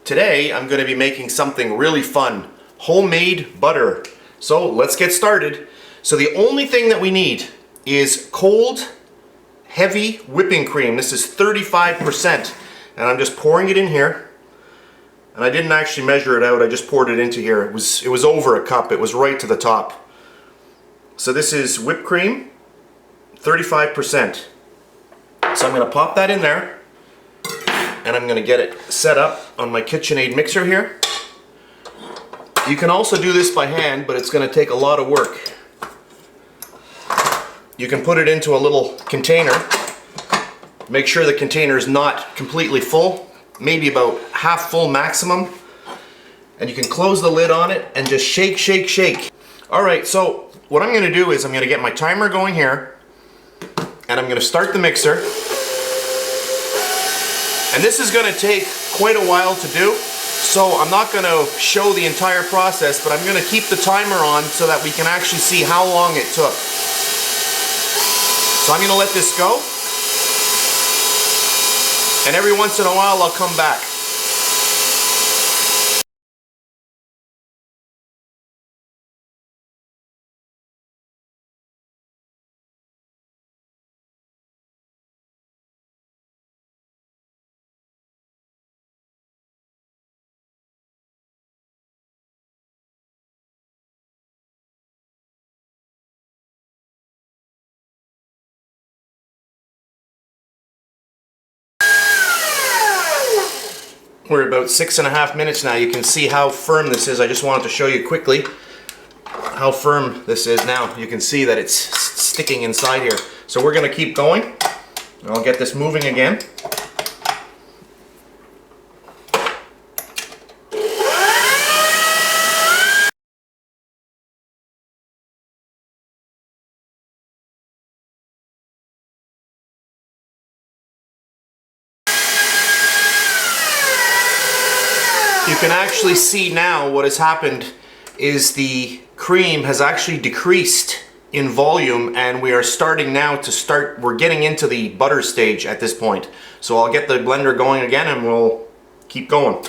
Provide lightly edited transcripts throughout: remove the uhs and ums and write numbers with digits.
Today I'm going to be making something really fun, homemade butter. So let's get started. So the only thing that we need is cold, heavy whipping cream. This is 35%, and I'm just pouring it in here. And I didn't actually measure it out, I just poured it into here. It was over a cup, it was right to the top. So this is whipped cream, 35%. So I'm going to pop that in there, and I'm going to get it set up on my KitchenAid mixer here. You can also do this by hand, but it's going to take a lot of work. You can put it into a little container. Make sure the container is not completely full, maybe about half full maximum. And you can close the lid on it and just shake, shake, shake. Alright, so what I'm going to do is I'm going to get my timer going here, and I'm going to start the mixer. And this is going to take quite a while to do, so I'm not going to show the entire process, but I'm going to keep the timer on so that we can actually see how long it took. So I'm going to let this go, and every once in a while I'll come back. We're about 6.5 minutes now. You can see how firm this is. I just wanted to show you quickly how firm this is now. You can see that it's sticking inside here. So we're going to keep going. I'll get this moving again. You can actually see now what has happened is the cream has actually decreased in volume, and we are starting now to we're getting into the butter stage at this point. So I'll get the blender going again and we'll keep going.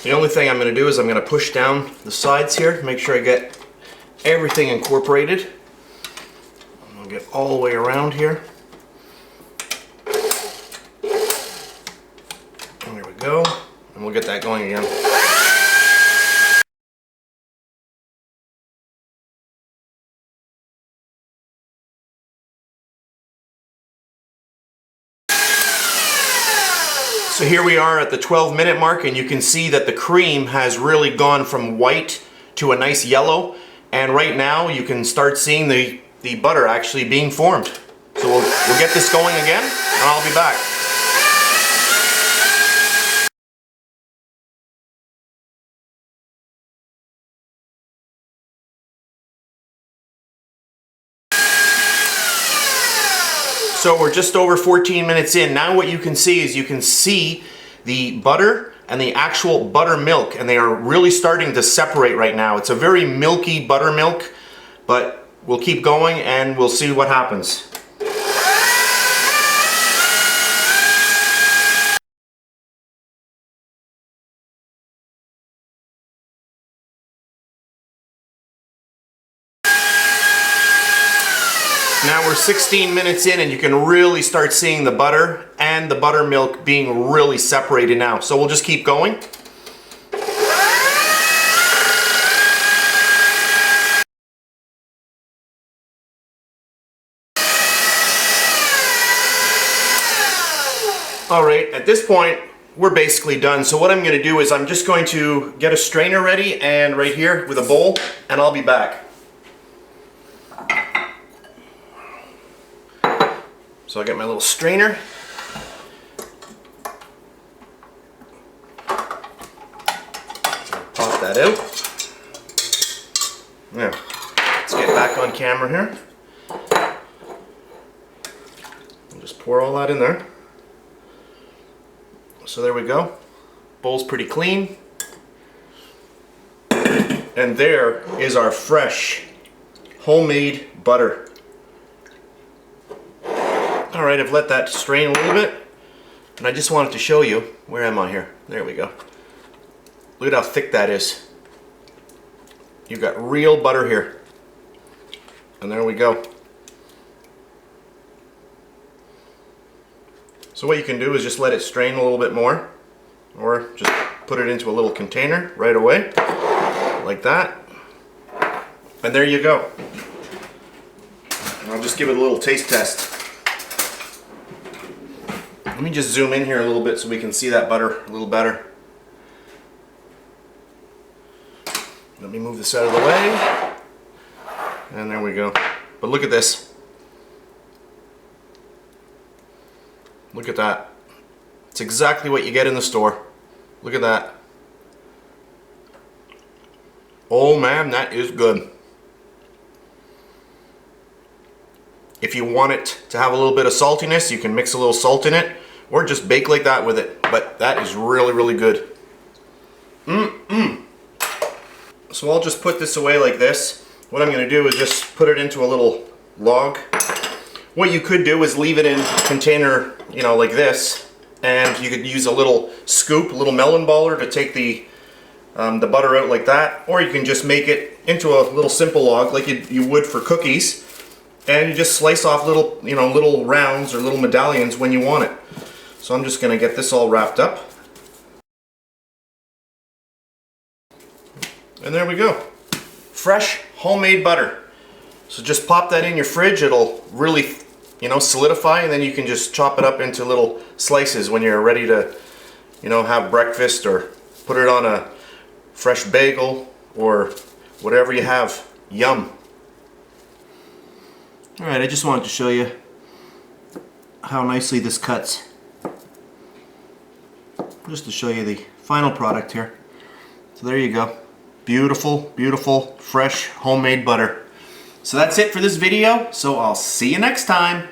The only thing I'm going to do is I'm going to push down the sides here, make sure I get everything incorporated. I'll get all the way around here. There we go, and we'll get that going again. So here we are at the 12-minute mark, and you can see that the cream has really gone from white to a nice yellow, and right now you can start seeing the butter actually being formed. So we'll get this going again, and I'll be back. So we're just over 14 minutes in. Now what you can see is you can see the butter and the actual buttermilk, and they are really starting to separate right now. It's a very milky buttermilk, but we'll keep going and we'll see what happens. Now we're 16 minutes in, and you can really start seeing the butter and the buttermilk being really separated now. So we'll just keep going. Alright, at this point we're basically done. So what I'm going to do is I'm just going to get a strainer ready, and right here with a bowl, and I'll be back. So I'll get my little strainer. Pop that out. Now, let's get back on camera here. I'll just pour all that in there. So there we go. Bowl's pretty clean. And there is our fresh homemade butter. Alright, I've let that strain a little bit, and I just wanted to show you, where am I here? There we go. Look at how thick that is. You've got real butter here. And there we go. So what you can do is just let it strain a little bit more, or just put it into a little container right away, like that. And there you go. And I'll just give it a little taste test. Let me just zoom in here a little bit so we can see that butter a little better. Let me move this out of the way. And there we go. But look at this. Look at that. It's exactly what you get in the store. Look at that. Oh man, that is good. If you want it to have a little bit of saltiness, you can mix a little salt in it, or just bake like that with it. But that is really, really good. So I'll just put this away like this. What I'm going to do is just put it into a little log. What you could do is leave it in a container, you know, like this, and you could use a little scoop, a little melon baller to take the butter out like that, or you can just make it into a little simple log like you would for cookies, and you just slice off little, you know, little rounds or little medallions when you want it. So I'm just going to get this all wrapped up. And there we go. Fresh homemade butter. So just pop that in your fridge. It'll really, you know, solidify, and then you can just chop it up into little slices when you're ready to, you know, have breakfast, or put it on a fresh bagel or whatever you have. Yum. Alright, I just wanted to show you how nicely this cuts. Just to show you the final product here. So there you go. Beautiful, beautiful, fresh, homemade butter. So that's it for this video. So I'll see you next time.